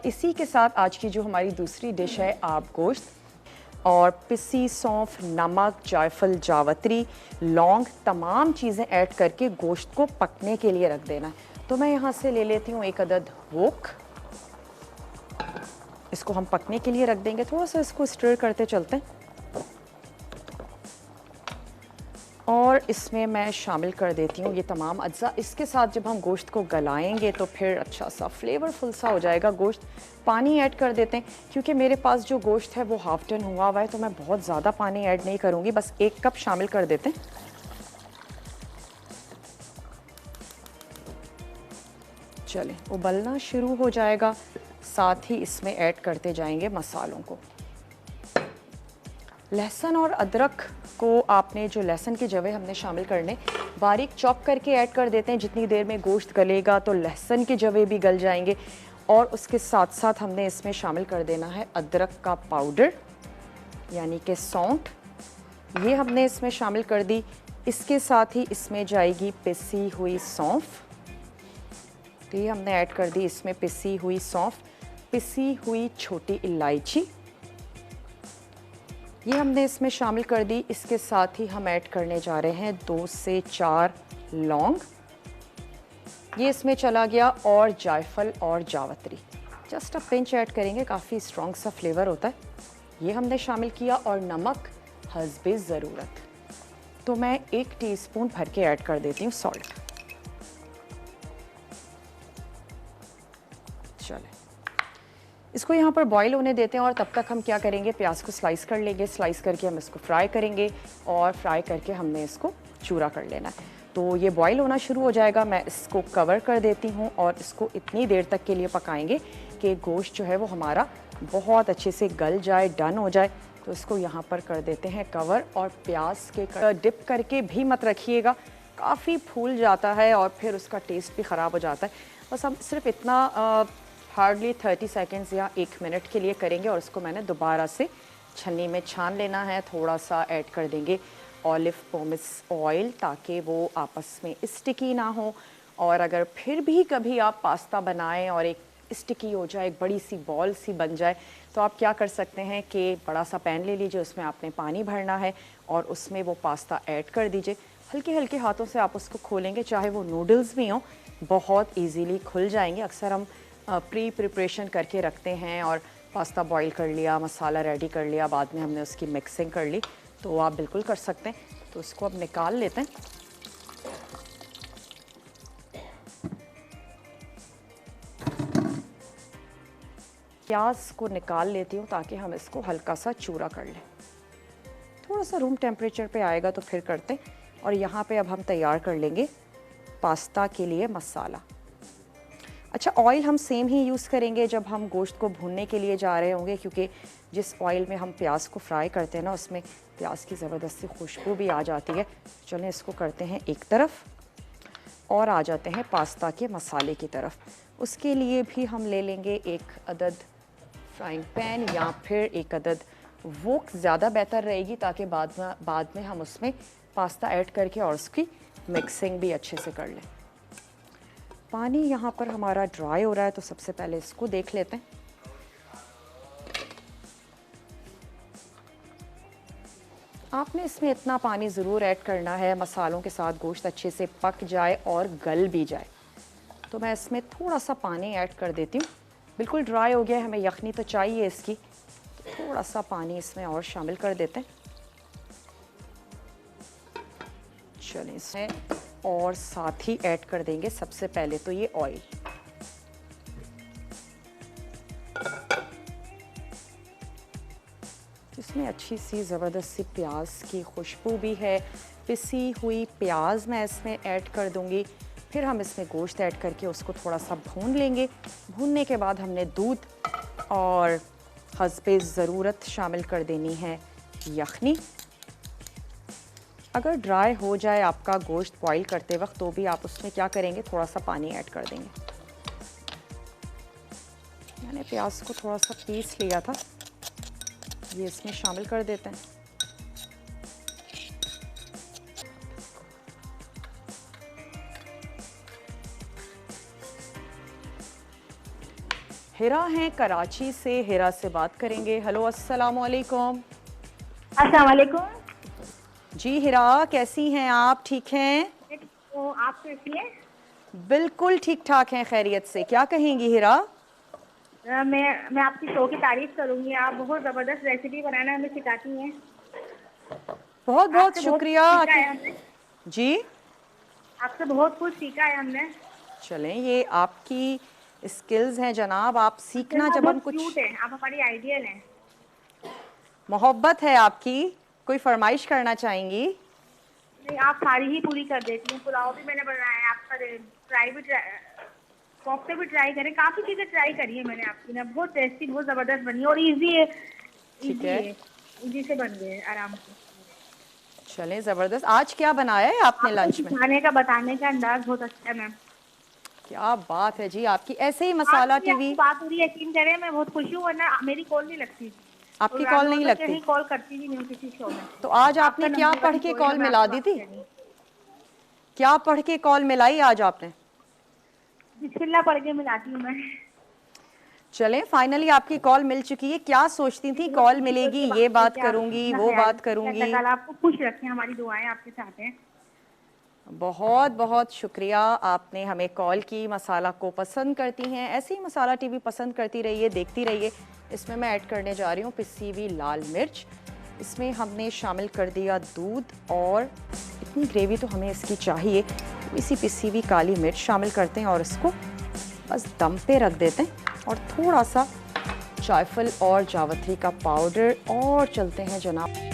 इसी के साथ आज की जो हमारी दूसरी डिश है आब गोश्त, और पिसी सौंफ, नमक, जायफल, जावित्री, लौंग, तमाम चीज़ें ऐड करके गोश्त को पकने के लिए रख देना है। तो मैं यहाँ से ले लेती हूँ एक अदद वोक। इसको हम पकने के लिए रख देंगे, थोड़ा सा इसको स्टर करते चलते हैं। और इसमें मैं शामिल कर देती हूँ ये तमाम अज्जा। इसके साथ जब हम गोश्त को गलाएंगे तो फिर अच्छा सा फ्लेवरफुल सा हो जाएगा गोश्त। पानी ऐड कर देते हैं, क्योंकि मेरे पास जो गोश्त है वो हाफ टन हुआ हुआ है, तो मैं बहुत ज़्यादा पानी ऐड नहीं करूँगी, बस 1 कप शामिल कर देते हैं। चलें, उबलना शुरू हो जाएगा, साथ ही इसमें ऐड करते जाएंगे मसालों को। लहसुन और अदरक को आपने, जो लहसुन के जवे हमने शामिल करने, बारीक चॉप करके ऐड कर देते हैं। जितनी देर में गोश्त गलेगा तो लहसुन के जवे भी गल जाएंगे। और उसके साथ साथ हमने इसमें शामिल कर देना है अदरक का पाउडर, यानी कि सौंठ। ये हमने इसमें शामिल कर दी। इसके साथ ही इसमें जाएगी पिसी हुई सौंफ। तो ये हमने ऐड कर दी इसमें पिसी हुई सौंफ, पिसी हुई छोटी इलायची, ये हमने इसमें शामिल कर दी। इसके साथ ही हम ऐड करने जा रहे हैं 2 से 4 लौंग, ये इसमें चला गया, और जायफल और जावित्री जस्ट अ पिंच ऐड करेंगे, काफ़ी स्ट्रॉन्ग सा फ्लेवर होता है। ये हमने शामिल किया, और नमक हस्बे ज़रूरत। तो मैं 1 टीस्पून भर के ऐड कर देती हूँ सॉल्ट। चलें, इसको यहाँ पर बॉईल होने देते हैं, और तब तक हम क्या करेंगे, प्याज को स्लाइस कर लेंगे। स्लाइस करके हम इसको फ्राई करेंगे, और फ्राई करके हमने इसको चूरा कर लेना है। तो ये बॉईल होना शुरू हो जाएगा, मैं इसको कवर कर देती हूँ, और इसको इतनी देर तक के लिए पकाएंगे कि गोश्त जो है वो हमारा बहुत अच्छे से गल जाए, डन हो जाए। तो इसको यहाँ पर कर देते हैं कवर, और प्याज के डिप करके भी मत रखिएगा, काफ़ी फूल जाता है और फिर उसका टेस्ट भी ख़राब हो जाता है। बस हम सिर्फ इतना हार्डली 30 सेकेंड्स या 1 मिनट के लिए करेंगे, और उसको मैंने दोबारा से छन्नी में छान लेना है। थोड़ा सा ऐड कर देंगे ऑलिव पोमेस ऑयल, ताकि वो आपस में स्टिकी ना हो। और अगर फिर भी कभी आप पास्ता बनाएं और एक स्टिकी हो जाए, एक बड़ी सी बॉल सी बन जाए, तो आप क्या कर सकते हैं कि बड़ा सा पैन ले लीजिए, उसमें आपने पानी भरना है, और उसमें वो पास्ता ऐड कर दीजिए। हल्के हल्के हाथों से आप उसको खोलेंगे, चाहे वो नूडल्स भी हों, बहुत ईजीली खुल जाएंगे। अक्सर हम प्रिपरेशन करके रखते हैं, और पास्ता बॉईल कर लिया, मसाला रेडी कर लिया, बाद में हमने उसकी मिक्सिंग कर ली, तो आप बिल्कुल कर सकते हैं। तो इसको अब निकाल लेते हैं। प्याज को निकाल लेती हूँ ताकि हम इसको हल्का सा चूरा कर लें। थोड़ा सा रूम टेम्परेचर पे आएगा तो फिर करते हैं। और यहाँ पे अब हम तैयार कर लेंगे पास्ता के लिए मसाला। अच्छा, ऑयल हम सेम ही यूज़ करेंगे जब हम गोश्त को भूनने के लिए जा रहे होंगे, क्योंकि जिस ऑयल में हम प्याज को फ्राई करते हैं ना, उसमें प्याज की ज़बरदस्ती खुशबू भी आ जाती है। चलें, इसको करते हैं एक तरफ, और आ जाते हैं पास्ता के मसाले की तरफ। उसके लिए भी हम ले लेंगे एक अदद फ्राइंग पैन, या फिर एक अदद वोक ज़्यादा बेहतर रहेगी, ताकि बाद में हम उसमें पास्ता ऐड करके और उसकी मिक्सिंग भी अच्छे से कर लें। पानी यहाँ पर हमारा ड्राई हो रहा है, तो सबसे पहले इसको देख लेते हैं। आपने इसमें इतना पानी ज़रूर ऐड करना है, मसालों के साथ गोश्त अच्छे से पक जाए और गल भी जाए। तो मैं इसमें थोड़ा सा पानी ऐड कर देती हूँ। बिल्कुल ड्राई हो गया है, हमें यखनी तो चाहिए इसकी, तो थोड़ा सा पानी इसमें और शामिल कर देते हैं। चलिए, इसमें और साथ ही ऐड कर देंगे सबसे पहले तो ये ऑयल। इसमें अच्छी सी ज़बरदस्त सी प्याज की खुशबू भी है। पिसी हुई प्याज मैं इसमें ऐड कर दूंगी। फिर हम इसमें गोश्त ऐड करके उसको थोड़ा सा भून लेंगे। भूनने के बाद हमने दूध और हस्बे ज़रूरत शामिल कर देनी है यखनी। अगर ड्राई हो जाए आपका गोश्त बॉईल करते वक्त, तो भी आप उसमें क्या करेंगे, थोड़ा सा पानी ऐड कर देंगे। मैंने प्याज को थोड़ा सा पीस लिया था, ये इसमें शामिल कर देते हैं। हिरा हैं कराची से, हिरा से बात करेंगे। हेलो अस्सलाम वालेकुम। अस्सलाम वालेकुम। जी हिरा, कैसी हैं आप? ठीक हैं? तो आप कैसी हैं? बिल्कुल ठीक ठाक हैं, खैरियत से। क्या कहेंगी हिरा? मैं आपकी शो की तारीफ करूंगी। आप बहुत ज़बरदस्त रेसिपी बनाना हमें सिखाती हैं। बहुत बहुत आपसे बहुत शुक्रिया। सीखा है हमने। जी आपसे बहुत कुछ सीखा है हमने। चलें, ये आपकी स्किल्स हैं जनाब, आप आपसे सीखना आप जब हम बहुत कुछ। क्यूट है, आप हमारी आइडियल हैं। मोहब्बत है आपकी। कोई फरमाइश करना चाहेंगी? नहीं, आप सारी ही पूरी कर देती हैं। पुलाव भी मैंने बनाया है आपका, फ्राई भी कोफ्ते भी ट्राई करें, काफ़ी चीज़ें ट्राई करी है मैंने आपकी ना। बहुत टेस्टी, बहुत ज़बरदस्त बनी है और ईजी है। ठीक है, ईजी से बन गए आराम से। चलें, ज़बरदस्त। आज क्या बनाया है आपने आपका लंच में? सिखाने का, बताने का अंदाज बहुत अच्छा है मैम। क्या बात है जी आपकी। ऐसे ही आज मसाला मेरी टीवी। आपसे बात हो रही है, यकीन करें, मैं बहुत खुश हूँ, वरना मेरी कॉल नहीं लगती। और आपकी मैं कॉल नहीं नॉर्मल लगती? कहीं कॉल करती भी नहीं हूँ किसी शो में। तो आज आपका आपने क्या नंबर पढ़ 1 के शो है, कॉल मैं मिला आपसे दी बात थी? कर रही हूँ। क्या पढ़ के कॉल मिलाई आज आपने? बिस्मिल्लाह पढ़ के मिलाती हूँ मैं। चलें, फाइनली आपकी कॉल मिल चुकी है। क्या सोचती थी? बहुत कॉल खुशी हुई मिलेगी, आपसे ये बात बात करके। आप करूंगी, अपना वो ख्याल बात रखिए। अल्लाह करूंगी। ताला आपको खुश रखे, हमारी दुआएं आपके साथ हैं। बहुत बहुत शुक्रिया, आपने हमें कॉल की। मसाला को पसंद करती हैं, ऐसे ही मसाला टीवी पसंद करती रहिए, देखती रहिए। इसमें मैं ऐड करने जा रही हूँ पिसी हुई लाल मिर्च। इसमें हमने शामिल कर दिया दूध, और इतनी ग्रेवी तो हमें इसकी चाहिए। तो इसी पिसी हुई काली मिर्च शामिल करते हैं और इसको बस दम पे रख देते हैं। और थोड़ा सा जायफल और जावित्री का पाउडर, और चलते हैं जनाब।